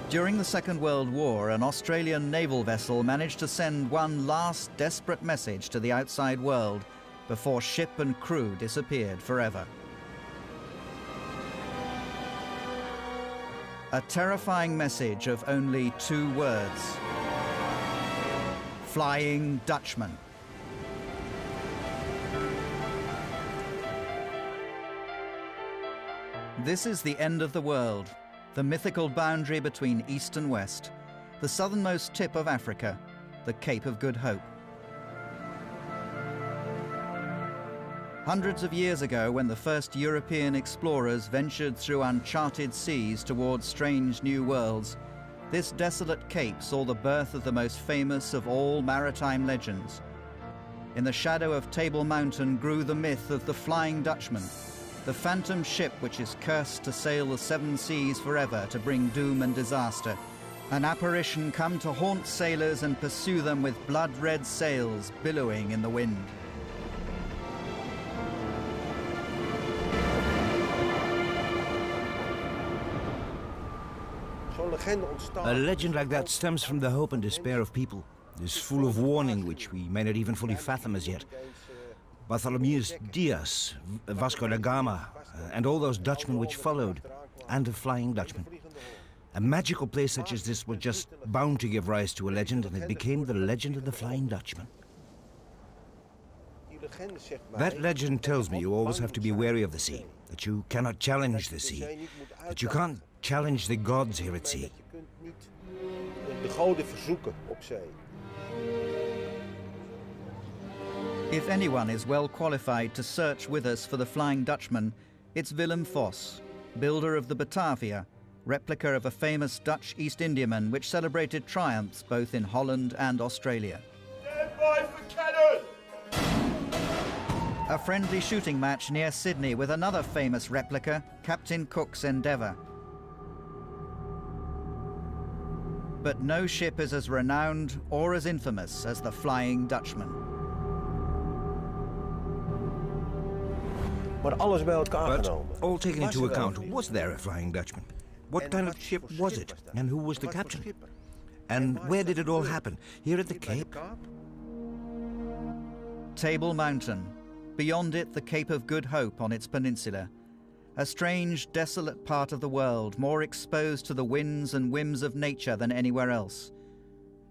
During the Second World War, an Australian naval vessel managed to send one last desperate message to the outside world before ship and crew disappeared forever. A terrifying message of only 2 words: Flying Dutchman. This is the end of the world, the mythical boundary between East and West, the southernmost tip of Africa, the Cape of Good Hope. Hundreds of years ago, when the first European explorers ventured through uncharted seas towards strange new worlds, this desolate cape saw the birth of the most famous of all maritime legends. In the shadow of Table Mountain grew the myth of the Flying Dutchman, the phantom ship which is cursed to sail the 7 seas forever to bring doom and disaster, an apparition come to haunt sailors and pursue them with blood-red sails billowing in the wind. A legend like that stems from the hope and despair of people. It is full of warning which we may not even fully fathom as yet. Bartholomew Diaz, Vasco da Gama, and all those Dutchmen which followed, and the Flying Dutchman. A magical place such as this was just bound to give rise to a legend, and it became the legend of the Flying Dutchman. That legend tells me you always have to be wary of the sea, that you cannot challenge the sea, that you can't challenge the gods here at sea. If anyone is well qualified to search with us for the Flying Dutchman, it's Willem Vos, builder of the Batavia, replica of a famous Dutch East Indiaman which celebrated triumphs both in Holland and Australia. Stand by for cannon! A friendly shooting match near Sydney with another famous replica, Captain Cook's Endeavour. But no ship is as renowned or as infamous as the Flying Dutchman. But all taken into account, was there a Flying Dutchman? What kind of ship was it? And who was the captain? And where did it all happen? Here at the Cape? Table Mountain. Beyond it, the Cape of Good Hope on its peninsula. A strange, desolate part of the world, more exposed to the winds and whims of nature than anywhere else.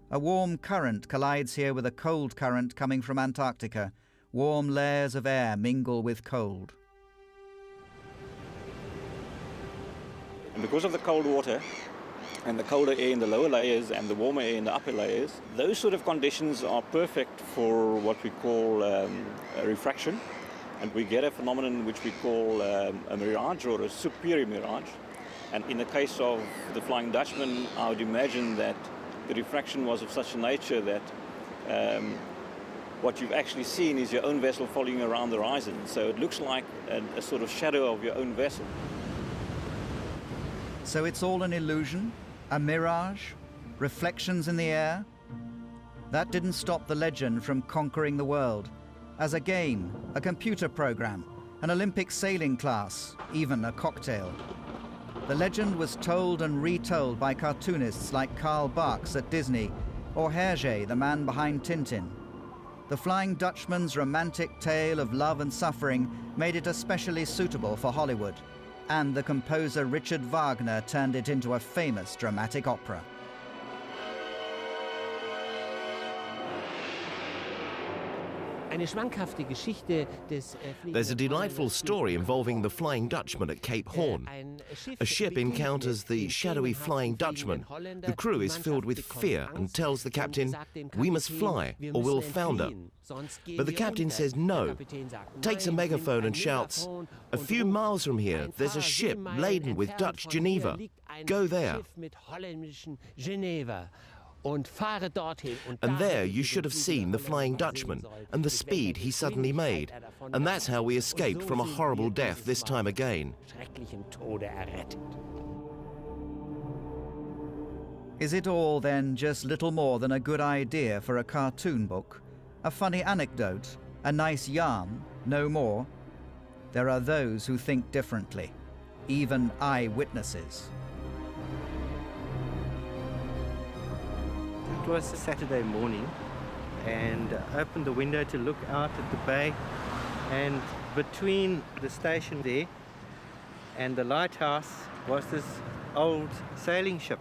A warm current collides here with a cold current coming from Antarctica. Warm layers of air mingle with cold. And because of the cold water and the colder air in the lower layers and the warmer air in the upper layers, those sort of conditions are perfect for what we call a refraction. And we get a phenomenon which we call a mirage, or a superior mirage. And in the case of the Flying Dutchman, I would imagine that the refraction was of such a nature that what you've actually seen is your own vessel following around the horizon. So it looks like a sort of shadow of your own vessel. So it's all an illusion, a mirage, reflections in the air? That didn't stop the legend from conquering the world. As a game, a computer program, an Olympic sailing class, even a cocktail. The legend was told and retold by cartoonists like Karl Barks at Disney, or Hergé, the man behind Tintin. The Flying Dutchman's romantic tale of love and suffering made it especially suitable for Hollywood, and the composer Richard Wagner turned it into a famous dramatic opera. There's a delightful story involving the Flying Dutchman at Cape Horn. A ship encounters the shadowy Flying Dutchman. The crew is filled with fear and tells the captain, "We must fly or we'll founder." But the captain says no, takes a megaphone and shouts, "A few miles from here, there's a ship laden with Dutch Geneva. Go there." And there you should have seen the Flying Dutchman and the speed he suddenly made. And that's how we escaped from a horrible death this time again. Is it all then just little more than a good idea for a cartoon book? A funny anecdote? A nice yarn? No more? There are those who think differently, even eyewitnesses. It was a Saturday morning, and I opened the window to look out at the bay, and between the station there and the lighthouse was this old sailing ship.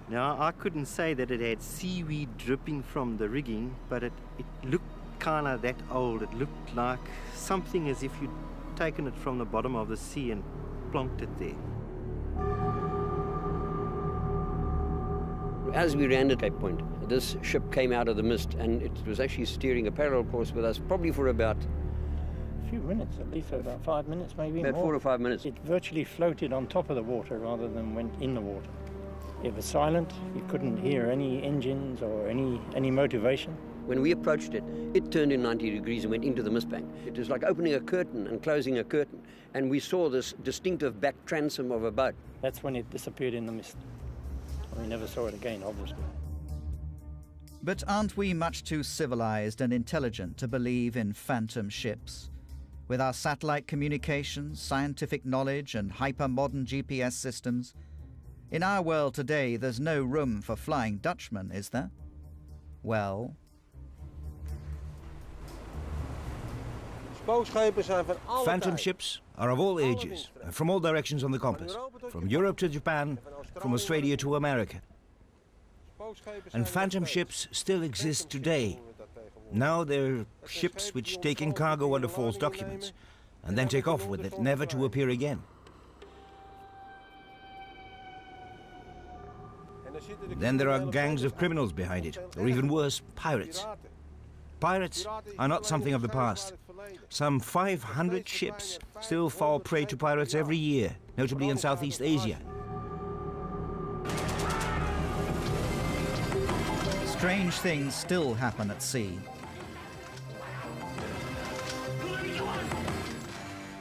Now, I couldn't say that it had seaweed dripping from the rigging, but it looked kind of that old. It looked like something as if you'd taken it from the bottom of the sea and plonked it there. As we ran at Cape Point, this ship came out of the mist, and it was actually steering a parallel course with us, probably for about a few minutes, at least about 5 minutes, maybe about more. 4 or 5 minutes. It virtually floated on top of the water rather than went in the water. It was silent. You couldn't hear any engines or any motivation. When we approached it, it turned in 90 degrees and went into the mist bank. It was like opening a curtain and closing a curtain, and we saw this distinctive back transom of a boat. That's when it disappeared in the mist. We never saw it again, obviously. But aren't we much too civilized and intelligent to believe in phantom ships? With our satellite communications, scientific knowledge, and hyper-modern GPS systems, in our world today, there's no room for Flying Dutchman, is there? Well... Phantom ships are of all ages, from all directions on the compass, from Europe to Japan, from Australia to America. And phantom ships still exist today. Now they're ships which take in cargo under false documents, and then take off with it, never to appear again. Then there are gangs of criminals behind it, or even worse, pirates. Pirates are not something of the past. Some 500 ships still fall prey to pirates every year, notably in Southeast Asia. Strange things still happen at sea.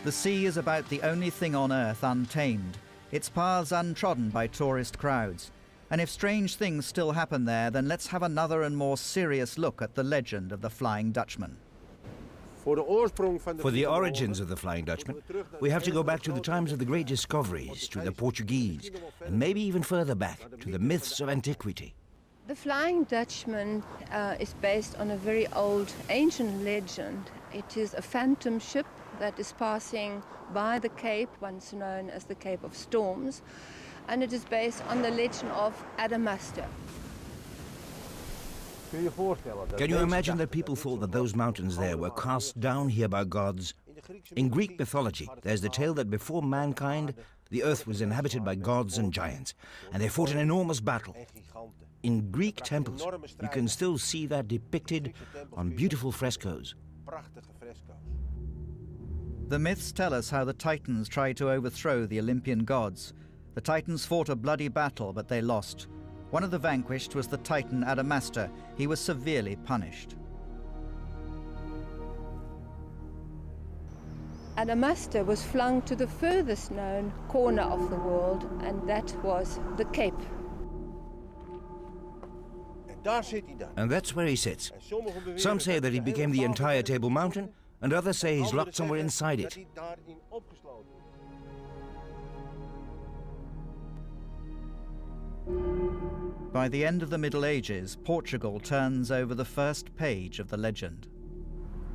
The sea is about the only thing on Earth untamed, its paths untrodden by tourist crowds. And if strange things still happen there, then let's have another and more serious look at the legend of the Flying Dutchman. For the origins of the Flying Dutchman, we have to go back to the times of the great discoveries, to the Portuguese, and maybe even further back, to the myths of antiquity. The Flying Dutchman is based on a very old, ancient legend. It is a phantom ship that is passing by the Cape, once known as the Cape of Storms, and it is based on the legend of Adamastor. Can you imagine that people thought that those mountains there were cast down here by gods? In Greek mythology, there's the tale that before mankind, the earth was inhabited by gods and giants, and they fought an enormous battle. In Greek temples, you can still see that depicted on beautiful frescoes. The myths tell us how the Titans tried to overthrow the Olympian gods. The Titans fought a bloody battle, but they lost. One of the vanquished was the Titan Adamastor. He was severely punished. Adamastor was flung to the furthest known corner of the world, and that was the Cape. And that's where he sits. Some say that he became the entire Table Mountain, and others say he's locked somewhere inside it. By the end of the Middle Ages, Portugal turns over the first page of the legend.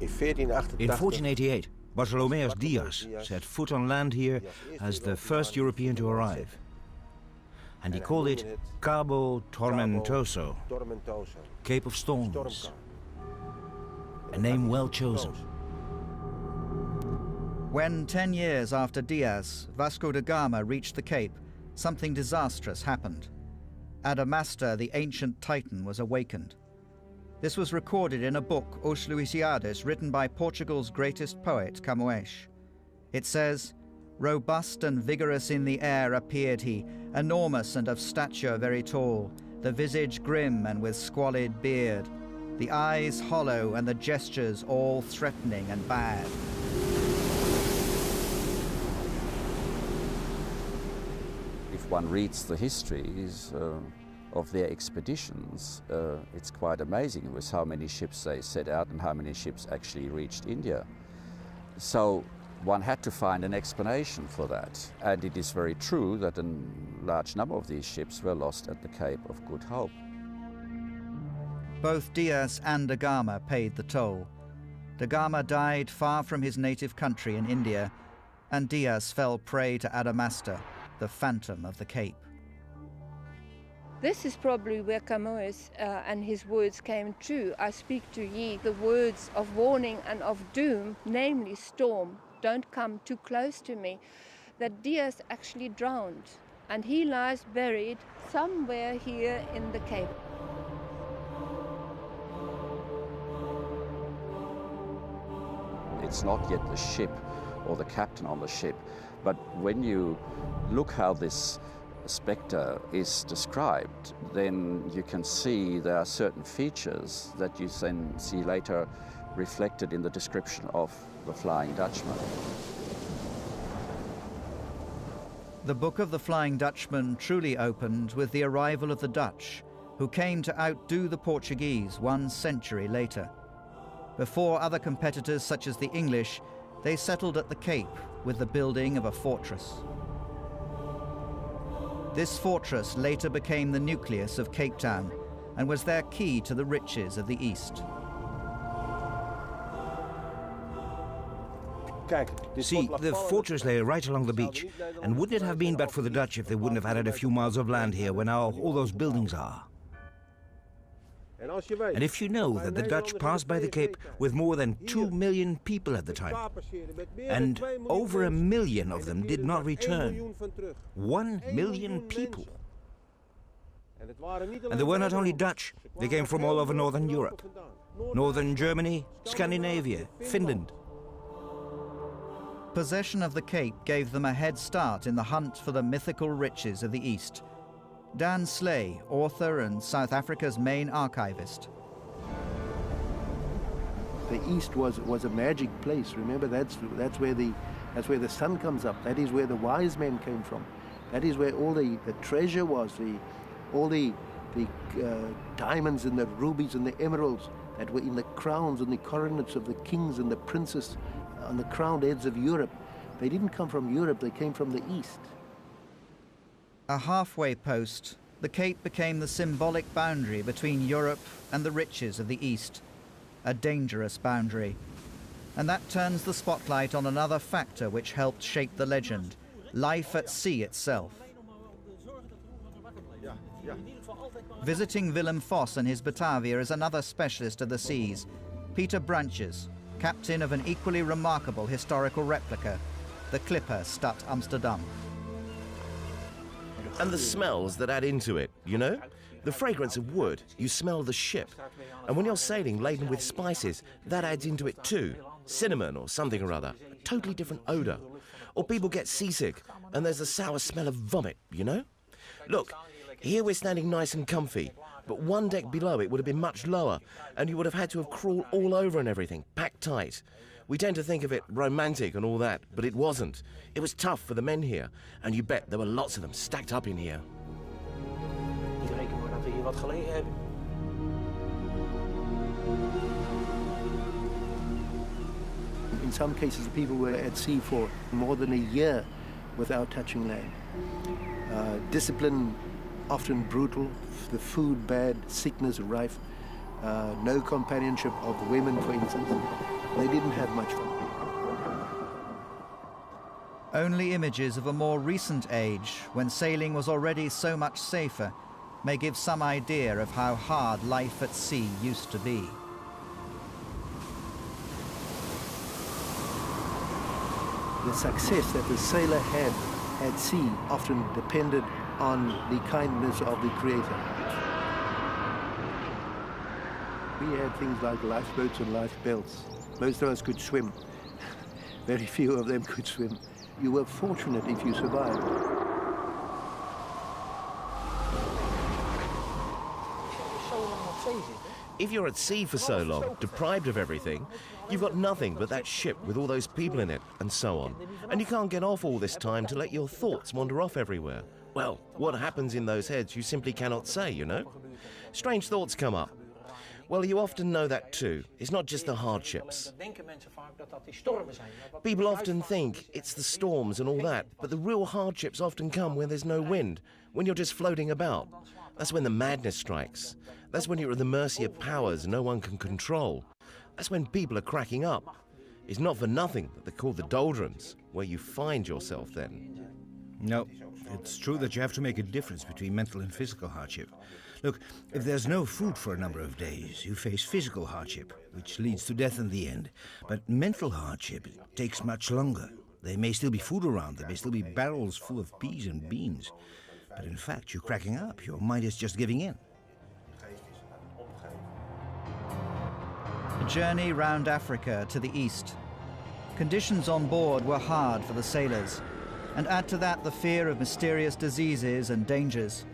In 1488, Bartolomeus Dias set foot on land here as the first European to arrive. And he called it Cabo Tormentoso, Cape of Storms. A name well chosen. When 10 years after Dias, Vasco da Gama reached the Cape, something disastrous happened. Adamastor, the ancient Titan, was awakened. This was recorded in a book, Os Luisiades, written by Portugal's greatest poet, Camões. It says, "Robust and vigorous in the air appeared he, enormous and of stature very tall, the visage grim and with squalid beard, the eyes hollow and the gestures all threatening and bad." If one reads the histories of their expeditions, it's quite amazing with how many ships they set out and how many ships actually reached India. So one had to find an explanation for that. And it is very true that a large number of these ships were lost at the Cape of Good Hope. Both Diaz and da Gama paid the toll. Da Gama died far from his native country in India, and Diaz fell prey to Adamastor, the phantom of the Cape. This is probably where Camões and his words came true. I speak to ye the words of warning and of doom, namely storm, don't come too close to me. That Diaz actually drowned, and he lies buried somewhere here in the Cape. It's not yet the ship or the captain on the ship, but when you look how this spectre is described, then you can see there are certain features that you then see later reflected in the description of the Flying Dutchman. The Book of the Flying Dutchman truly opened with the arrival of the Dutch, who came to outdo the Portuguese 1 century later. Before other competitors such as the English, they settled at the Cape with the building of a fortress. This fortress later became the nucleus of Cape Town and was their key to the riches of the East. See, the fortress lay right along the beach, and wouldn't it have been but for the Dutch if they wouldn't have added a few miles of land here where now all those buildings are? And if you know that the Dutch passed by the Cape with more than 2 million people at the time, and over 1 million of them did not return. 1 million people. And they were not only Dutch, they came from all over Northern Europe. Northern Germany, Scandinavia, Finland. Possession of the Cape gave them a head start in the hunt for the mythical riches of the East. Dan Slay, author and South Africa's main archivist. The East was a magic place. Remember, that's where the sun comes up. That is where the wise men came from. That is where all the treasure was. All the diamonds and the rubies and the emeralds that were in the crowns and the coronets of the kings and the princes on the crowned heads of Europe. They didn't come from Europe. They came from the East. A halfway post, the Cape became the symbolic boundary between Europe and the riches of the East, a dangerous boundary. And that turns the spotlight on another factor which helped shape the legend, life at sea itself. Visiting Willem Vos and his Batavia is another specialist of the seas, Peter Branches, captain of an equally remarkable historical replica, the Clipper Stad Amsterdam. And the smells that add into it, you know? The fragrance of wood, you smell the ship. And when you're sailing laden with spices, that adds into it too. Cinnamon or something or other. A totally different odour. Or people get seasick and there's a sour smell of vomit, you know? Look, here we're standing nice and comfy, but one deck below it would have been much lower and you would have had to have crawled all over and everything, packed tight. We tend to think of it romantic and all that, but it wasn't. It was tough for the men here, and you bet there were lots of them stacked up in here. In some cases, people were at sea for more than a year without touching land. Discipline often brutal, the food bad, sickness rife, no companionship of the women, for instance. They didn't have much fun. Only images of a more recent age, when sailing was already so much safer, may give some idea of how hard life at sea used to be. The success that the sailor had at sea often depended on the kindness of the Creator. We had things like lifeboats and life belts. Most of us could swim. Very few of them could swim. You were fortunate if you survived. If you're at sea for so long, deprived of everything, you've got nothing but that ship with all those people in it, and so on. And you can't get off all this time to let your thoughts wander off everywhere. Well, what happens in those heads you simply cannot say, you know? Strange thoughts come up. Well, you often know that too. It's not just the hardships. People often think it's the storms and all that, but the real hardships often come when there's no wind, when you're just floating about. That's when the madness strikes. That's when you're at the mercy of powers no one can control. That's when people are cracking up. It's not for nothing that they're called the doldrums, where you find yourself then. No, it's true that you have to make a difference between mental and physical hardship. Look, if there's no food for a number of days, you face physical hardship, which leads to death in the end. But mental hardship takes much longer. There may still be food around, there may still be barrels full of peas and beans. But in fact, you're cracking up. Your mind is just giving in. A journey round Africa to the east. Conditions on board were hard for the sailors, and add to that the fear of mysterious diseases and dangers,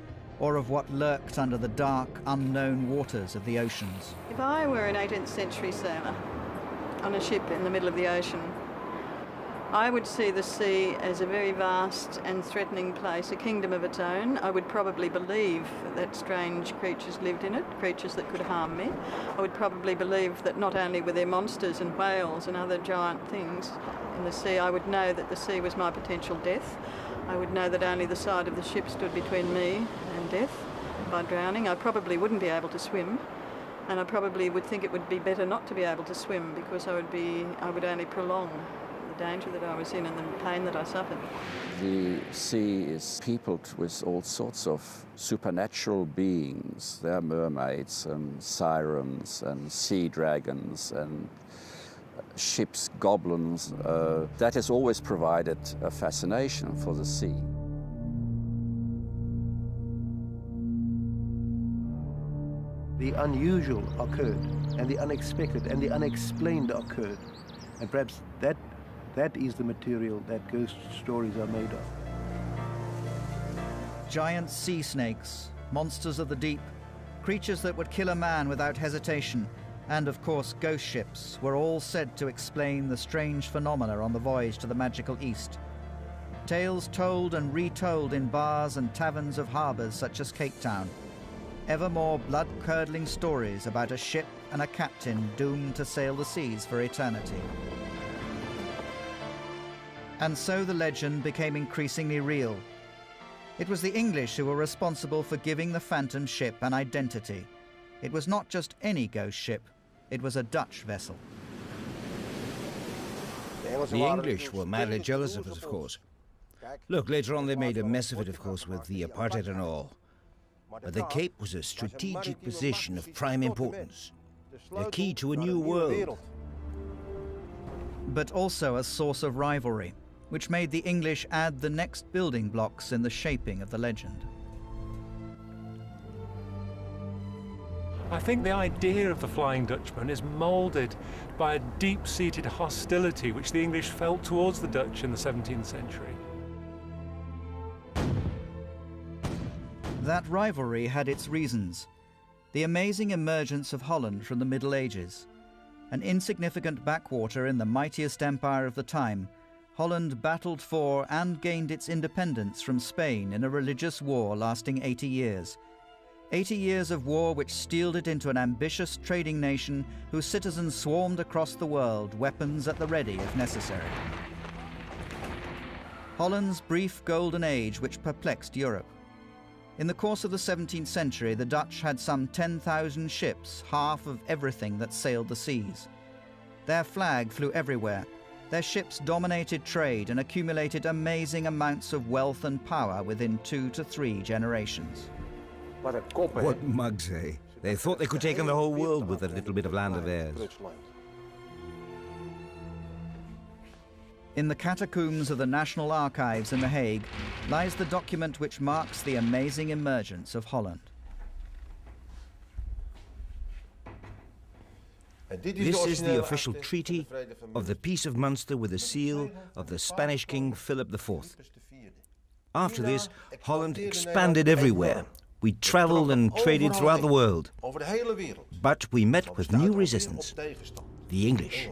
or of what lurked under the dark, unknown waters of the oceans. If I were an 18th century sailor on a ship in the middle of the ocean, I would see the sea as a very vast and threatening place, a kingdom of its own. I would probably believe that strange creatures lived in it, creatures that could harm me. I would probably believe that not only were there monsters and whales and other giant things in the sea, I would know that the sea was my potential death. I would know that only the side of the ship stood between me and death by drowning. I probably wouldn't be able to swim, and I probably would think it would be better not to be able to swim, because I would only prolong the danger that I was in and the pain that I suffered. The sea is peopled with all sorts of supernatural beings. There are mermaids and sirens and sea dragons and ship's goblins. That has always provided a fascination for the sea. The unusual occurred, and the unexpected and the unexplained occurred. And perhaps that is the material that ghost stories are made of. Giant sea snakes, monsters of the deep, creatures that would kill a man without hesitation, and of course ghost ships were all said to explain the strange phenomena on the voyage to the magical East. Tales told and retold in bars and taverns of harbours such as Cape Town. Ever more blood-curdling stories about a ship and a captain doomed to sail the seas for eternity. And so the legend became increasingly real. It was the English who were responsible for giving the phantom ship an identity. It was not just any ghost ship, it was a Dutch vessel. The English were madly jealous of us, of course. Look, later on they made a mess of it, of course, with the apartheid and all. But the Cape was a strategic position of prime importance, a key to a new world. But also a source of rivalry, which made the English add the next building blocks in the shaping of the legend. I think the idea of the Flying Dutchman is moulded by a deep-seated hostility which the English felt towards the Dutch in the 17th century. That rivalry had its reasons. The amazing emergence of Holland from the Middle Ages. An insignificant backwater in the mightiest empire of the time, Holland battled for and gained its independence from Spain in a religious war lasting 80 years. 80 years of war which steeled it into an ambitious trading nation whose citizens swarmed across the world, weapons at the ready if necessary. Holland's brief golden age which perplexed Europe. In the course of the 17th century, the Dutch had some 10,000 ships, half of everything that sailed the seas. Their flag flew everywhere. Their ships dominated trade and accumulated amazing amounts of wealth and power within 2 to 3 generations. What mugs, eh? They thought they could take on the whole world with a little bit of land of theirs. In the catacombs of the National Archives in The Hague lies the document which marks the amazing emergence of Holland. This is the official treaty of the Peace of Munster with the seal of the Spanish King Philip IV. After this, Holland expanded everywhere. We traveled and traded throughout the world. But we met with new resistance, the English.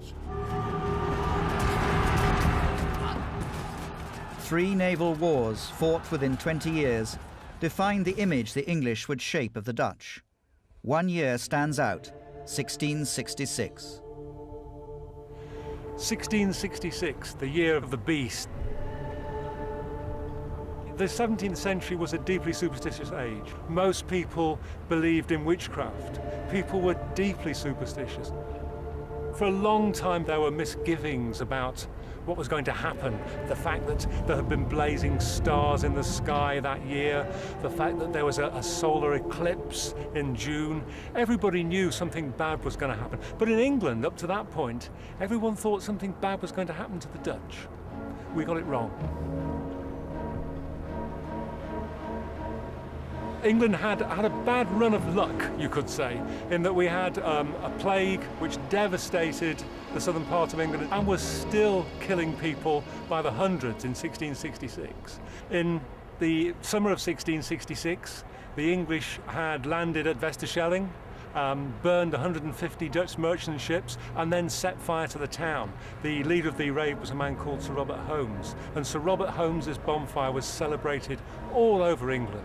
3 naval wars fought within 20 years defined the image the English would shape of the Dutch. One year stands out, 1666. 1666, the year of the beast. The 17th century was a deeply superstitious age. Most people believed in witchcraft. People were deeply superstitious. For a long time there were misgivings about what was going to happen. The fact that there had been blazing stars in the sky that year, the fact that there was a solar eclipse in June. Everybody knew something bad was going to happen. But in England, up to that point, everyone thought something bad was going to happen to the Dutch. We got it wrong. England had a bad run of luck, you could say, in that we had a plague which devastated the southern part of England and was still killing people by the hundreds in 1666. In the summer of 1666, the English had landed at Westerschelling, burned 150 Dutch merchant ships and then set fire to the town. The leader of the raid was a man called Sir Robert Holmes, and Sir Robert Holmes's bonfire was celebrated all over England.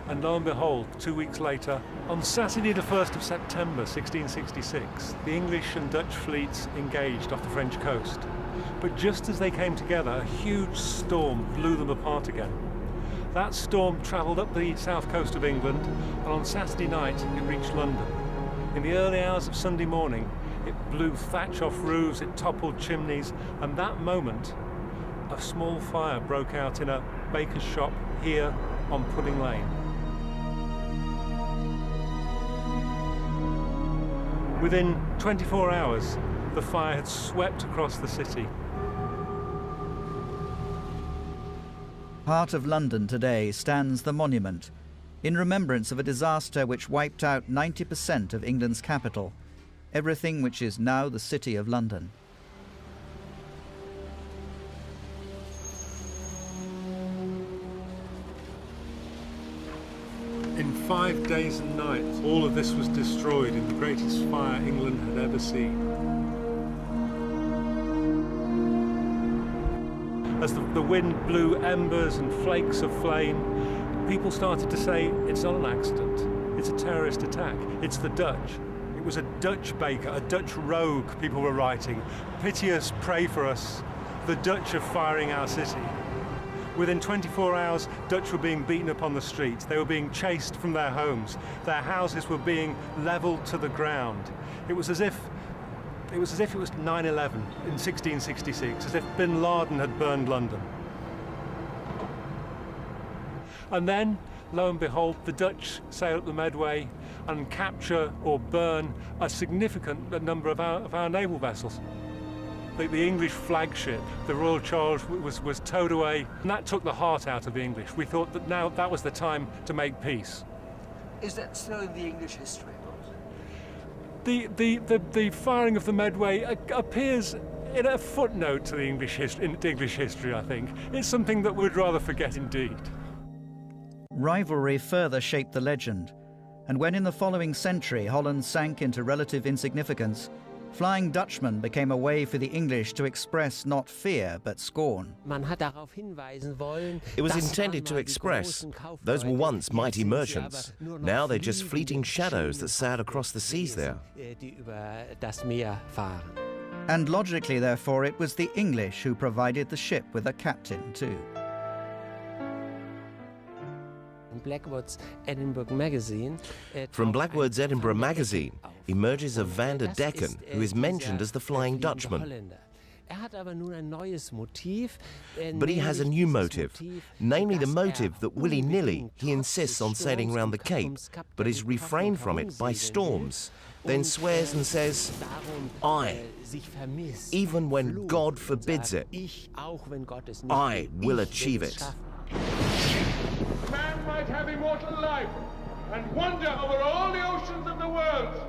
And lo and behold, 2 weeks later, on Saturday the 1st of September 1666, the English and Dutch fleets engaged off the French coast. But just as they came together, a huge storm blew them apart again. That storm travelled up the south coast of England, and on Saturday night it reached London. In the early hours of Sunday morning, it blew thatch off roofs, it toppled chimneys, and that moment, a small fire broke out in a baker's shop here on Pudding Lane. Within 24 hours, the fire had swept across the city. Part of London today stands the monument, in remembrance of a disaster which wiped out 90% of England's capital, everything which is now the City of London. In 5 days and nights, all of this was destroyed in the greatest fire England had ever seen. As the wind blew embers and flakes of flame, people started to say, it's not an accident, it's a terrorist attack, it's the Dutch. It was a Dutch baker, a Dutch rogue, people were writing. Pity us, pray for us, the Dutch are firing our city. Within 24 hours, Dutch were being beaten up on the streets. They were being chased from their homes. Their houses were being leveled to the ground. It was as if it was 9/11 in 1666, as if bin Laden had burned London. And then, lo and behold, the Dutch sail up the Medway and capture or burn a significant number of our naval vessels. The English flagship, the Royal Charles, was towed away, and that took the heart out of the English. We thought that now that was the time to make peace. Is that still in the English history books? The firing of the Medway appears in a footnote to the English history, I think. It's something that we'd rather forget indeed. Rivalry further shaped the legend, and when in the following century Holland sank into relative insignificance, Flying Dutchman became a way for the English to express not fear but scorn. It was intended to express those were once mighty merchants. Now they're just fleeting shadows that sail across the seas there. And logically, therefore, it was the English who provided the ship with a captain too. From Blackwood's Edinburgh magazine emerges a Van der Decken, who is mentioned as the Flying Dutchman. But he has a new motive, namely the motive that willy-nilly he insists on sailing round the Cape, but is refrained from it by storms, then swears and says, I, even when God forbids it, I will achieve it. Man might have immortal life and wander over all the oceans of the world.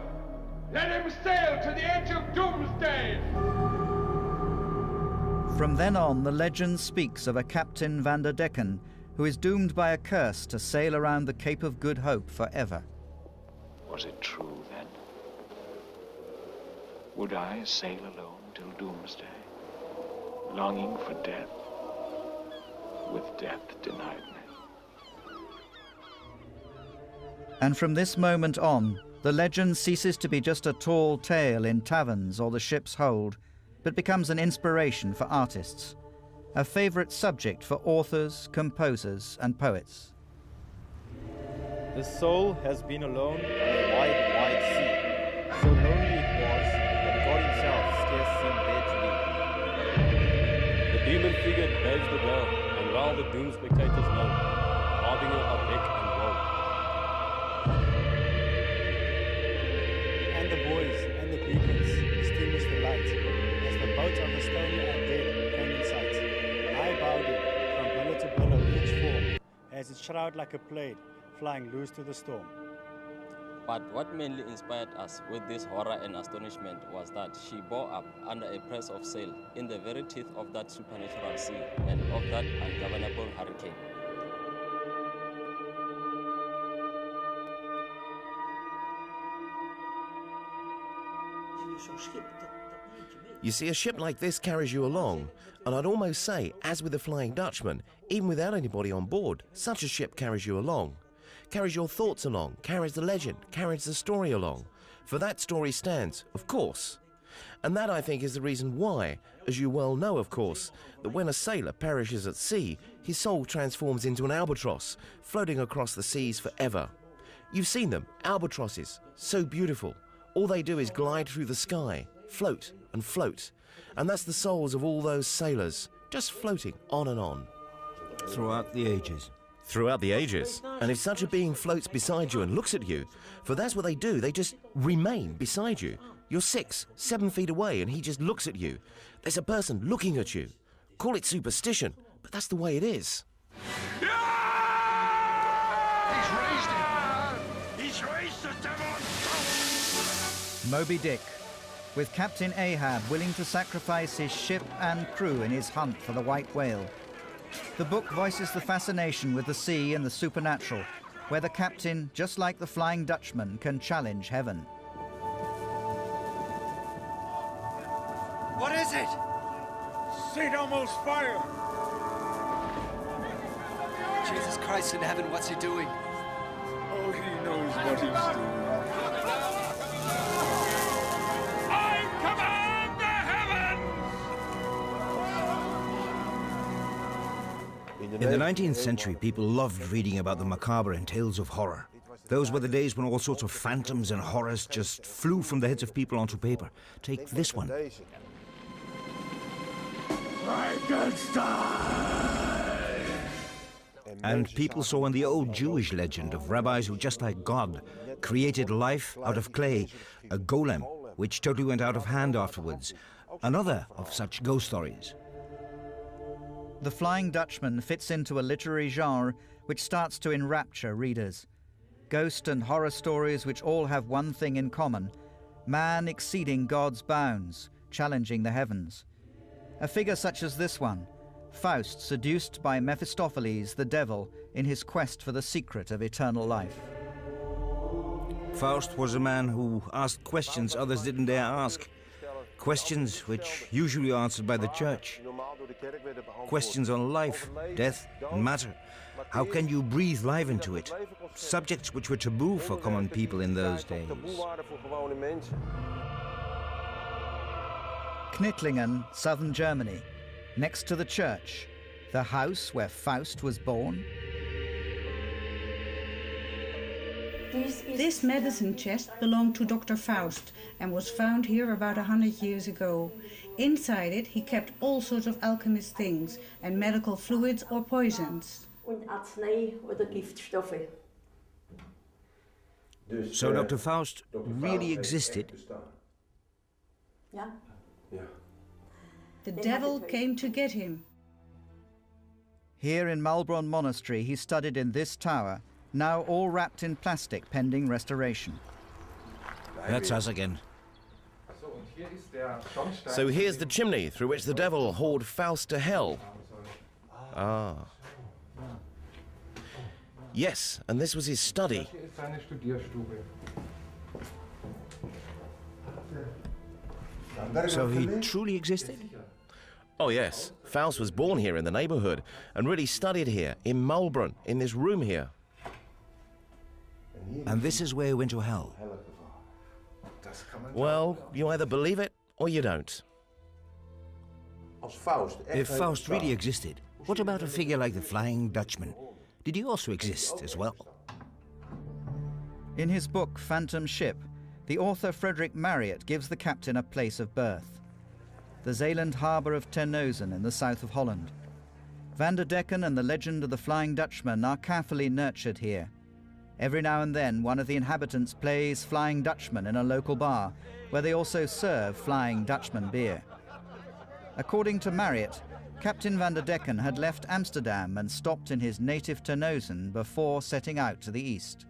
Let him sail to the edge of doomsday. From then on, the legend speaks of a Captain Van der Decken who is doomed by a curse to sail around the Cape of Good Hope forever. Was it true then? Would I sail alone till doomsday, longing for death, with death denied me? And from this moment on, the legend ceases to be just a tall tale in taverns or the ship's hold, but becomes an inspiration for artists, a favorite subject for authors, composers, and poets. The soul has been alone on a wide, wide sea. So lonely it was that God himself scarce seemed there to be. The demon figure bears the bell, and while the doomed spectators know, harbinger of wreck and woe. And the buoys and the beacons extinguished the light, as the boats of the stony and dead came in sight. I bowed it from billow to billow, each form, as it shroud like a plaid, flying loose to the storm. But what mainly inspired us with this horror and astonishment was that she bore up under a press of sail in the very teeth of that supernatural sea and of that ungovernable hurricane. You see, a ship like this carries you along, and I'd almost say, as with the Flying Dutchman, even without anybody on board, such a ship carries you along. Carries your thoughts along, carries the legend, carries the story along. For that story stands, of course. And that, I think, is the reason why, as you well know, of course, that when a sailor perishes at sea, his soul transforms into an albatross, floating across the seas forever. You've seen them, albatrosses, so beautiful. All they do is glide through the sky, float and float. And that's the souls of all those sailors, just floating on and on. Throughout the ages. Throughout the ages. And if such a being floats beside you and looks at you, for that's what they do, they just remain beside you. You're 6, 7 feet away and he just looks at you. There's a person looking at you. Call it superstition, but that's the way it is. He's raised it! He's raised the devil! Moby Dick, with Captain Ahab willing to sacrifice his ship and crew in his hunt for the white whale. The book voices the fascination with the sea and the supernatural, where the captain, just like the Flying Dutchman, can challenge heaven. What is it? St. Elmo's fire! Jesus Christ in heaven, what's he doing? Oh, he knows what he's doing. I command the heavens! In the 19th century, people loved reading about the macabre and tales of horror. Those were the days when all sorts of phantoms and horrors just flew from the heads of people onto paper. Take this one. And people saw in the old Jewish legend of rabbis who, just like God, created life out of clay, a golem, which totally went out of hand afterwards. Another of such ghost stories. The Flying Dutchman fits into a literary genre which starts to enrapture readers. Ghost and horror stories which all have one thing in common: man exceeding God's bounds, challenging the heavens. A figure such as this one, Faust seduced by Mephistopheles, the devil, in his quest for the secret of eternal life. Faust was a man who asked questions others didn't dare ask. Questions which usually answered by the church. Questions on life, death, and matter. How can you breathe life into it? Subjects which were taboo for common people in those days. Knittlingen, southern Germany, next to the church, the house where Faust was born. This medicine chest belonged to Dr. Faust and was found here about 100 years ago. Inside it, he kept all sorts of alchemist things and medical fluids or poisons. So Dr. Faust really existed? The devil came to get him. Here in Malbronn Monastery, he studied in this tower, now all wrapped in plastic pending restoration. That's us again. So here's the chimney through which the devil hauled Faust to hell. Ah. Yes, and this was his study. So he truly existed? Oh yes, Faust was born here in the neighborhood and really studied here, in Malbronn, in this room here. And this is where he went to hell? Well, you either believe it or you don't. If Faust really existed, what about a figure like the Flying Dutchman? Did he also exist as well? In his book Phantom Ship, the author Frederick Marryat gives the captain a place of birth. The Zeeland harbour of Terneuzen in the south of Holland. Van der Decken and the legend of the Flying Dutchman are carefully nurtured here. Every now and then one of the inhabitants plays Flying Dutchman in a local bar, where they also serve Flying Dutchman beer. According to Marryat, Captain Van der Decken had left Amsterdam and stopped in his native Terneuzen before setting out to the east.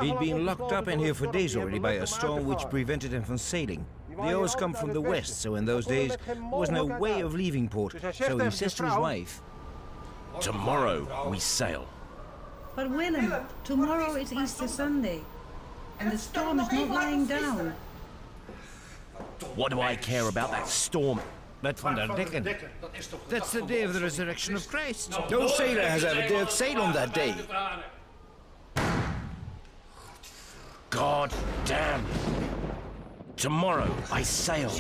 He'd been locked up in here for days already by a storm which prevented him from sailing. They always come from the west, so in those days there was no way of leaving port. So he says to his wife, "Tomorrow we sail." But Willem, tomorrow is Easter Sunday, and the storm is not lying down. What do I care about that storm? But Van der Decken, that's the day of the resurrection of Christ. No sailor has ever dared sail on that day. God damn! Tomorrow I sail.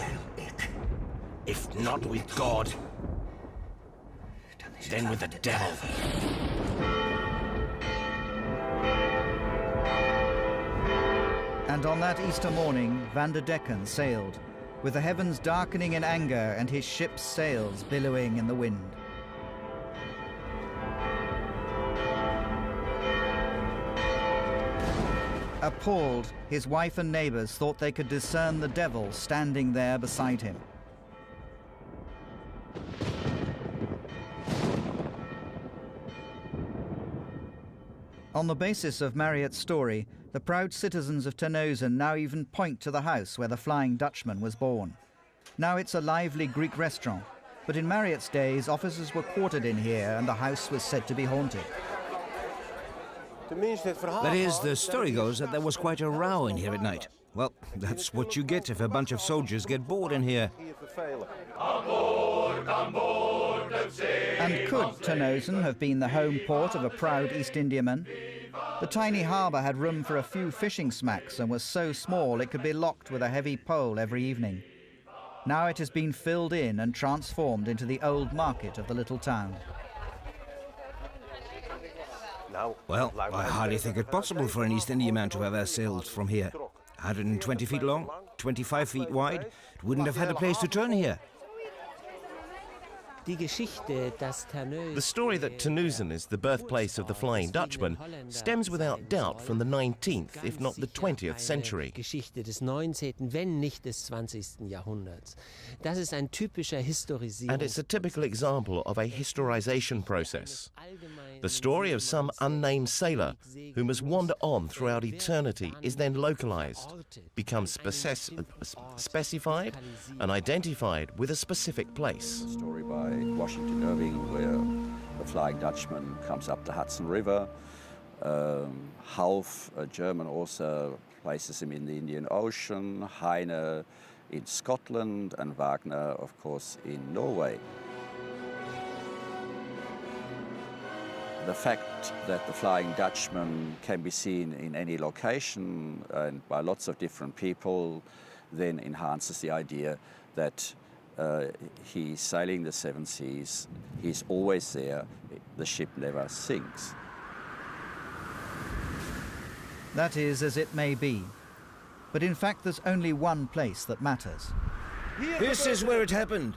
If not with God, then with the devil. And on that Easter morning, Van der Decken sailed, with the heavens darkening in anger and his ship's sails billowing in the wind. Appalled, his wife and neighbours thought they could discern the devil standing there beside him. On the basis of Marryat's story, the proud citizens of Terneuzen now even point to the house where the Flying Dutchman was born. Now it's a lively Greek restaurant, but in Marryat's days, officers were quartered in here and the house was said to be haunted. That is, the story goes that there was quite a row in here at night. Well, that's what you get if a bunch of soldiers get bored in here. And could Terneuzen have been the home port of a proud East Indiaman? The tiny harbour had room for a few fishing smacks and was so small it could be locked with a heavy pole every evening. Now it has been filled in and transformed into the old market of the little town. Well, I hardly think it possible for an East Indiaman to have sailed from here. 120 feet long, 25 feet wide, it wouldn't have had a place to turn here. The story that Terneuzen is the birthplace of the Flying Dutchman stems without doubt from the 19th, if not the 20th century. And it's a typical example of a historization process. The story of some unnamed sailor who must wander on throughout eternity is then localized, becomes specified and identified with a specific place. Story by Washington Irving, where the Flying Dutchman comes up the Hudson River. Hauff, a German author, places him in the Indian Ocean. Heine in Scotland, and Wagner, of course, in Norway. The fact that the Flying Dutchman can be seen in any location and by lots of different people then enhances the idea that he's sailing the seven seas, he's always there, the ship never sinks. That is as it may be. But in fact there's only one place that matters. This is where it happened.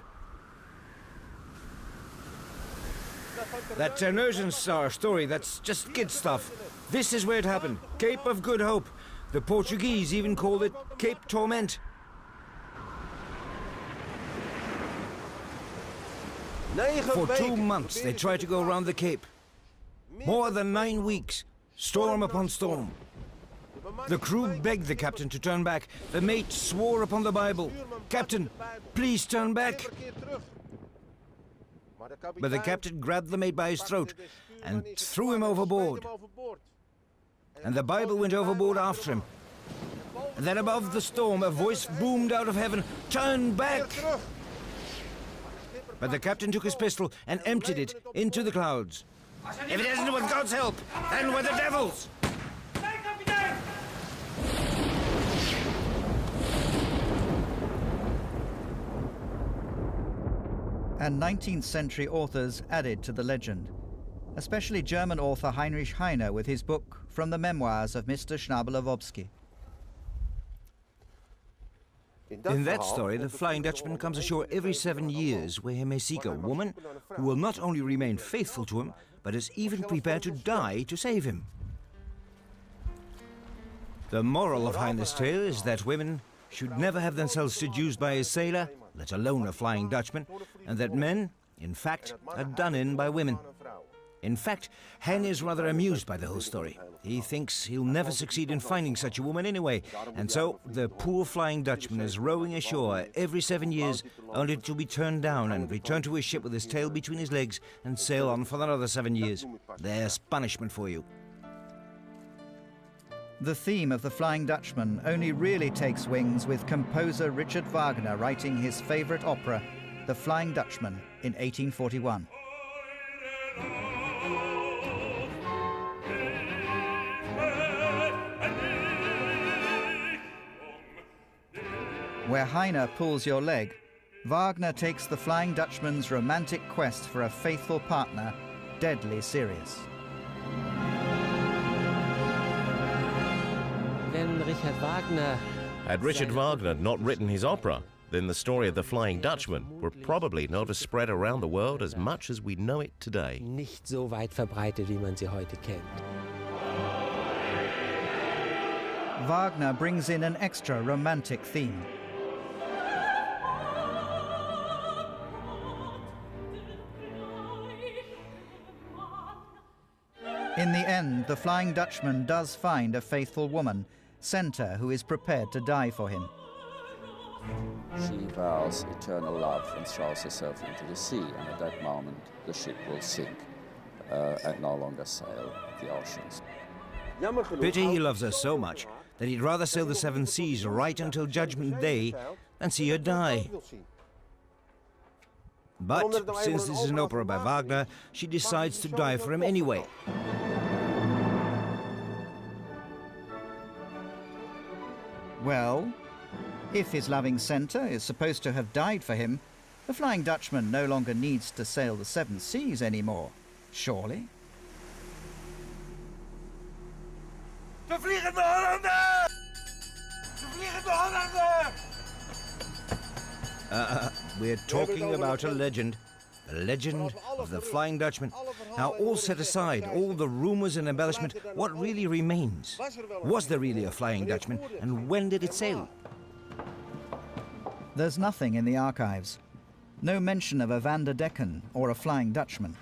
That Terneuzen Star story, that's just kid stuff. This is where it happened. Cape of Good Hope. The Portuguese even called it Cape Torment. For 2 months they tried to go around the Cape. More than 9 weeks, storm upon storm. The crew begged the captain to turn back. The mate swore upon the Bible, "Captain, please turn back." But the captain grabbed the mate by his throat and threw him overboard. And the Bible went overboard after him. And then above the storm, a voice boomed out of heaven, "Turn back!" But the captain took his pistol and emptied it into the clouds. "If it isn't with God's help, then with the devil's!" and 19th century authors added to the legend, especially German author Heinrich Heine with his book From the Memoirs of Mr. Schnabel-Lowowski. In that story, the Flying Dutchman comes ashore every 7 years, where he may seek a woman who will not only remain faithful to him, but is even prepared to die to save him. The moral of Heine's tale is that women should never have themselves seduced by a sailor, let alone a Flying Dutchman, and that men, in fact, are done in by women. In fact, Heine is rather amused by the whole story. He thinks he'll never succeed in finding such a woman anyway, and so the poor Flying Dutchman is rowing ashore every 7 years, only to be turned down and return to his ship with his tail between his legs and sail on for another 7 years. There's punishment for you. The theme of the Flying Dutchman only really takes wings with composer Richard Wagner writing his favorite opera, The Flying Dutchman, in 1841. Where Heine pulls your leg, Wagner takes the Flying Dutchman's romantic quest for a faithful partner deadly serious. Had Richard Wagner not written his opera, then the story of the Flying Dutchman would probably not have spread around the world as much as we know it today. Nicht so weit verbreitet, wie man sie heute kennt. Wagner brings in an extra romantic theme. In the end, the Flying Dutchman does find a faithful woman, Senta, who is prepared to die for him. She vows eternal love and throws herself into the sea, and at that moment the ship will sink and no longer sail the oceans. Pity he loves her so much that he'd rather sail the 7 seas right until Judgment Day than see her die. But since this is an opera by Wagner, she decides to die for him anyway. Well, if his loving Senta is supposed to have died for him, the Flying Dutchman no longer needs to sail the 7 seas anymore, surely? De Vliegende Hollander! De Vliegende Hollander! We're talking about a legend. The legend of the Flying Dutchman. Now, all set aside, all the rumors and embellishment, what really remains? Was there really a Flying Dutchman, and when did it sail? There's nothing in the archives. No mention of a Van der Decken or a Flying Dutchman.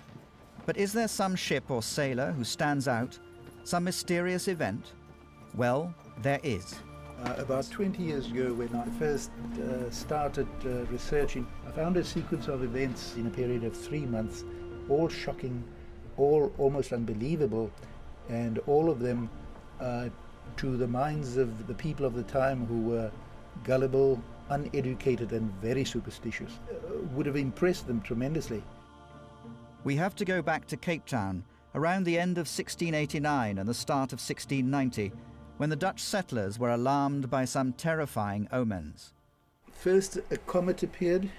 But is there some ship or sailor who stands out? Some mysterious event? Well, there is. About 20 years ago, when I first started researching, I found a sequence of events in a period of 3 months, all shocking, all almost unbelievable, and all of them, to the minds of the people of the time who were gullible, uneducated and very superstitious, would have impressed them tremendously. We have to go back to Cape Town, around the end of 1689 and the start of 1690, when the Dutch settlers were alarmed by some terrifying omens. First, a comet appeared.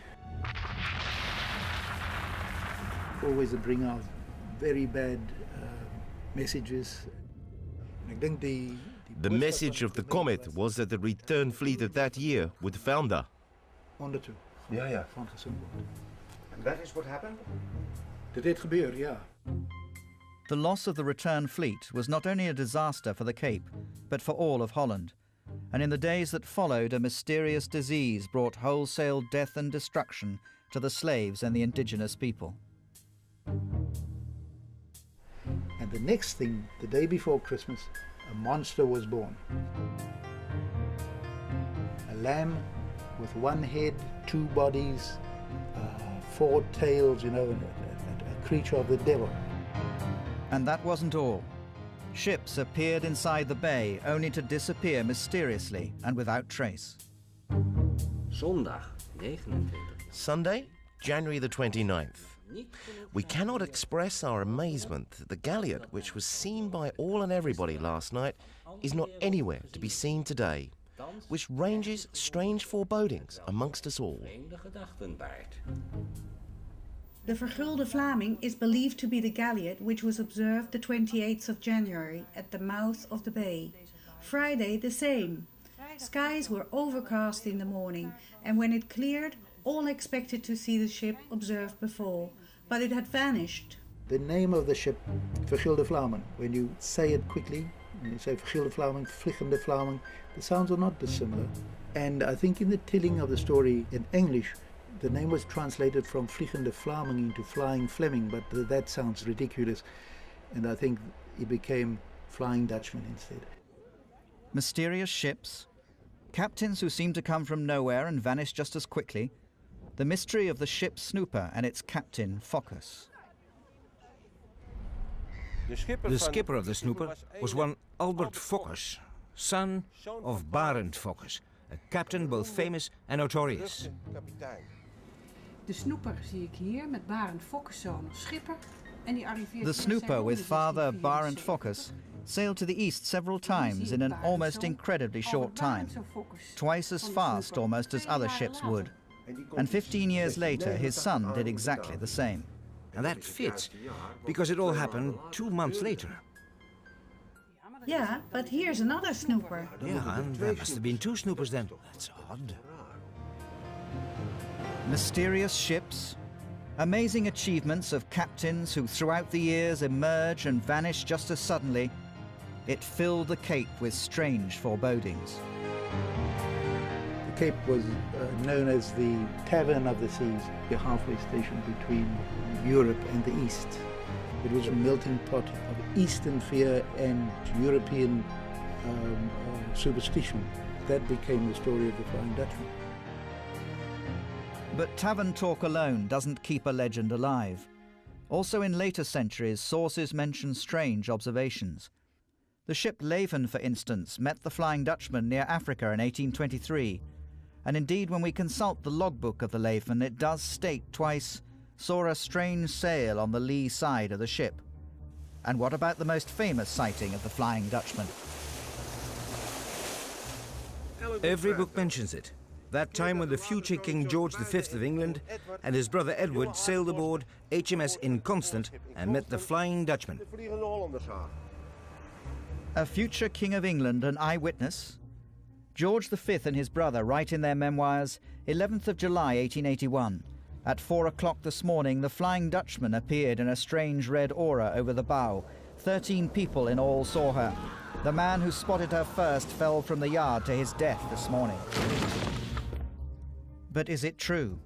Always a bring out very bad messages. The message of the comet was that the return fleet of that year would founder. Ondertoe. Ja, van gezond. And that is what happened? Dit het gebeuren, ja. The loss of the return fleet was not only a disaster for the Cape, but for all of Holland. And in the days that followed, a mysterious disease brought wholesale death and destruction to the slaves and the indigenous people. And the next thing, the day before Christmas, a monster was born. A lamb with 1 head, 2 bodies, 4 tails, you know, a creature of the devil. And that wasn't all. Ships appeared inside the bay only to disappear mysteriously and without trace. Sunday, January the 29th. We cannot express our amazement that the galliot, which was seen by all and everybody last night, is not anywhere to be seen today, which ranges strange forebodings amongst us all. The Vergulde Vlaming is believed to be the galleot which was observed the 28th of January at the mouth of the bay. Friday the same. Skies were overcast in the morning, and when it cleared, all expected to see the ship observed before, but it had vanished. The name of the ship, Vergulde Vlaming, when you say it quickly, when you say Vergulde Vlaming, Vliegende Vlaming, the sounds are not dissimilar. And I think in the telling of the story in English, the name was translated from Vliegende Vlaming into Flying Fleming, but that sounds ridiculous, and I think it became Flying Dutchman instead. Mysterious ships, captains who seem to come from nowhere and vanish just as quickly, the mystery of the ship Snooper and its captain, Focus. The skipper of the Snooper was one Albert Focus, son of Barend Focus, a captain both famous and notorious. De Snooper zie ik hier met Barend Focus zoon als schipper en die arriveert. The Snooper with father Barend Focus sailed to the east several times in an almost incredibly short time, twice as fast almost as other ships would. And 15 years later, his son did exactly the same. And that fits, because it all happened 2 months later. Yeah, but here's another snooper. Yeah, and there must have been 2 snoopers then. That's odd. Mysterious ships, amazing achievements of captains who throughout the years emerge and vanish just as suddenly. It filled the Cape with strange forebodings. The Cape was known as the Tavern of the Seas, the halfway station between Europe and the East. It was a melting pot of Eastern fear and European superstition. That became the story of the Flying Dutchman. But tavern talk alone doesn't keep a legend alive. Also in later centuries, sources mention strange observations. The ship Leven, for instance, met the Flying Dutchman near Africa in 1823. And indeed, when we consult the logbook of the Leven, it does state twice, saw a strange sail on the lee side of the ship. And what about the most famous sighting of the Flying Dutchman? Every book mentions it. That time when the future King George V of England and his brother Edward sailed aboard HMS Inconstant and met the Flying Dutchman. A future King of England an eyewitness? George V and his brother write in their memoirs, 11th of July 1881. At 4 o'clock this morning, the Flying Dutchman appeared in a strange red aura over the bow. 13 people in all saw her. The man who spotted her first fell from the yard to his death this morning. But is it true?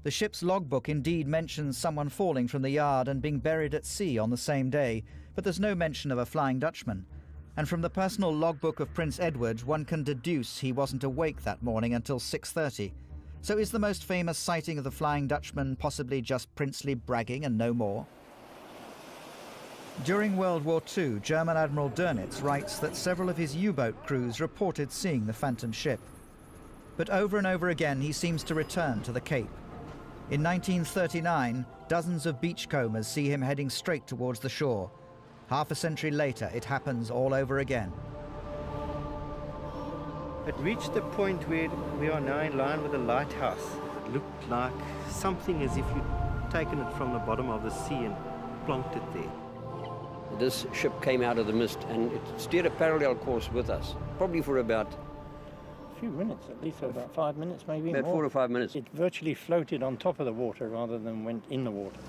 The ship's logbook indeed mentions someone falling from the yard and being buried at sea on the same day, but there's no mention of a Flying Dutchman. And from the personal logbook of Prince Edward, one can deduce he wasn't awake that morning until 6:30. So is the most famous sighting of the Flying Dutchman possibly just princely bragging and no more? During World War II, German Admiral Dönitz writes that several of his U-boat crews reported seeing the phantom ship. But over and over again he seems to return to the Cape. In 1939, dozens of beachcombers see him heading straight towards the shore. Half a century later, it happens all over again. It reached the point where we are now in line with the lighthouse. It looked like something as if you'd taken it from the bottom of the sea and plonked it there. This ship came out of the mist and it steered a parallel course with us, probably for about a few minutes, at least about 5 minutes, maybe about more. 4 or 5 minutes. It virtually floated on top of the water rather than went in the water.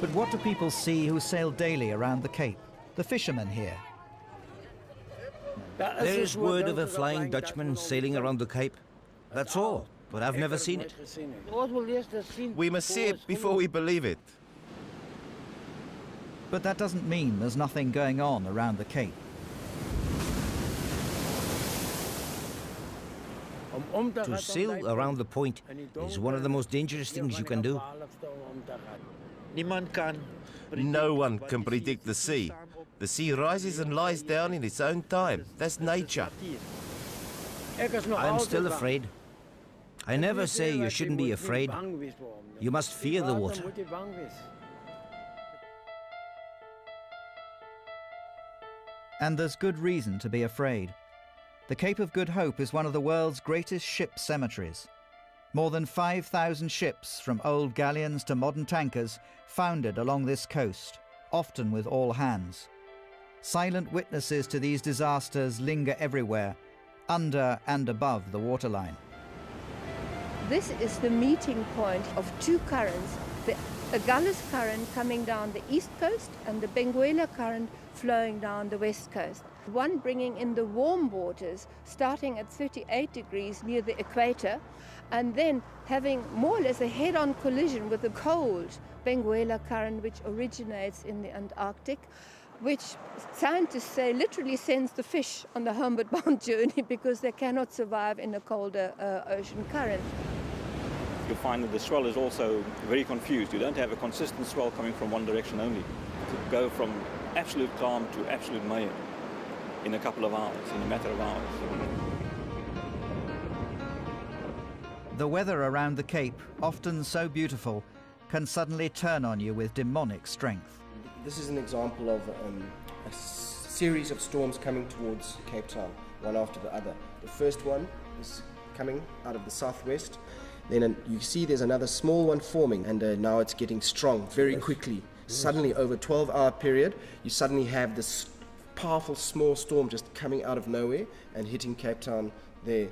But what do people see who sail daily around the Cape? The fishermen here. There is word of a Flying Dutchman sailing around the Cape. That's all, but I've never seen it. We must see it before we believe it. But that doesn't mean there's nothing going on around the Cape. To sail around the point is one of the most dangerous things you can do. No one can predict the sea. The sea rises and lies down in its own time. That's nature. I'm still afraid. I never say you shouldn't be afraid. You must fear the water. And there's good reason to be afraid. The Cape of Good Hope is one of the world's greatest ship cemeteries. More than 5,000 ships, from old galleons to modern tankers, foundered along this coast, often with all hands. Silent witnesses to these disasters linger everywhere, under and above the waterline. This is the meeting point of two currents, the Agulhas current coming down the east coast and the Benguela current flowing down the west coast. One bringing in the warm waters starting at 38 degrees near the equator, and then having more or less a head-on collision with the cold Benguela current, which originates in the Antarctic, which scientists say literally sends the fish on the homeward-bound journey because they cannot survive in a colder ocean current. You'll find that the swell is also very confused. You don't have a consistent swell coming from one direction only. To go from absolute calm to absolute mayhem in a couple of hours, in a matter of hours. The weather around the Cape, often so beautiful, can suddenly turn on you with demonic strength. This is an example of a series of storms coming towards Cape Town, one after the other. The first one is coming out of the southwest. Then you see there's another small one forming, and now it's getting strong very quickly. Suddenly, over a 12-hour period, you suddenly have this powerful small storm just coming out of nowhere and hitting Cape Town there.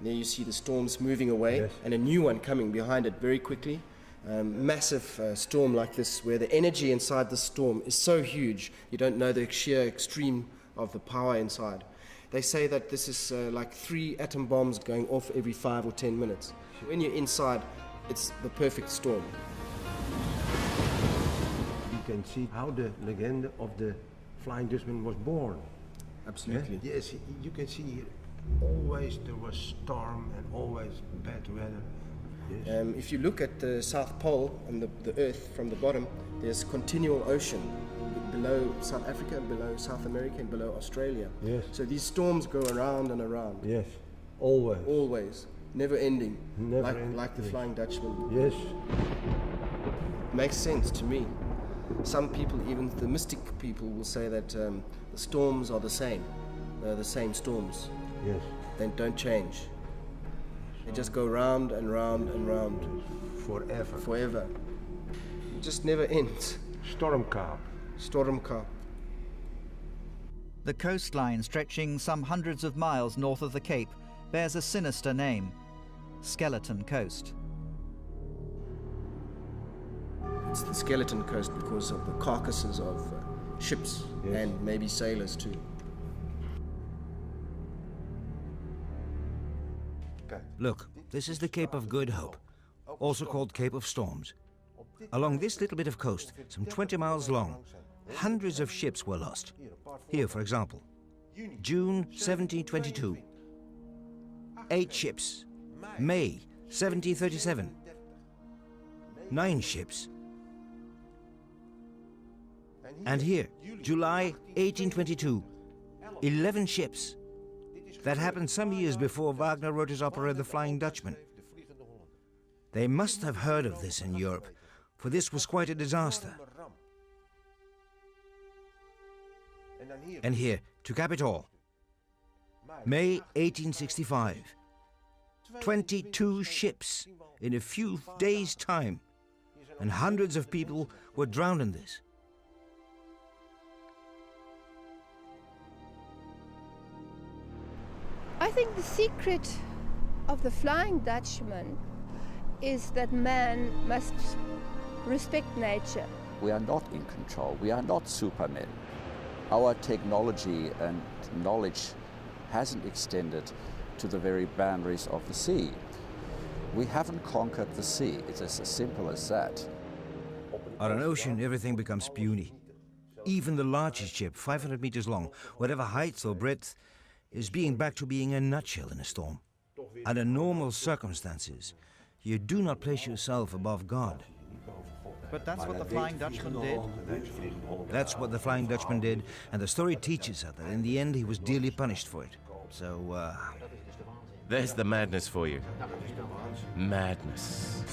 There you see the storms moving away, and a new one coming behind it very quickly. Massive storm like this, where the energy inside the storm is so huge, you don't know the sheer extreme of the power inside. They say that this is like 3 atom bombs going off every 5 or 10 minutes. When you're inside, it's the perfect storm. You can see how the legend of the Flying Dutchman was born. Absolutely. Yeah? Yes, you can see always there was storm and always bad weather. Yes. If you look at the South Pole and the Earth from the bottom, there's continual ocean below South Africa, below South America, and below Australia. Yes. So these storms go around and around. Yes, always. Always. Never ending. Never ending. Like the Flying Dutchman. Yes. Makes sense to me. Some people, even the mystic people, will say that the storms are the same. They're the same storms. Yes. They don't change. They just go round and round and round. Forever. Forever. It just never ends. Stormkaap. Stormkaap. The coastline, stretching some hundreds of miles north of the Cape, bears a sinister name: Skeleton Coast. It's the Skeleton Coast because of the carcasses of ships and maybe sailors too. Look, this is the Cape of Good Hope, also called Cape of Storms. Along this little bit of coast, some 20 miles long, hundreds of ships were lost. Here, for example, June 1722, 8 ships. May 1737, 9 ships. And here, July 1822, 11 ships. That happened some years before Wagner wrote his opera The Flying Dutchman. They must have heard of this in Europe, for this was quite a disaster. And here, to cap it all, May 1865, 22 ships in a few days' time, and hundreds of people were drowned in this. I think the secret of the Flying Dutchman is that man must respect nature. We are not in control. We are not supermen. Our technology and knowledge hasn't extended to the very boundaries of the sea. We haven't conquered the sea. It's as simple as that. On an ocean, everything becomes puny. Even the largest ship, 500 meters long, whatever height or breadth, is being back to being a nutshell in a storm. Under normal circumstances, you do not place yourself above God. But that's what the Flying Dutchman did. That's what the Flying Dutchman did, and the story teaches us that in the end he was dearly punished for it. So, There's the madness for you. Madness.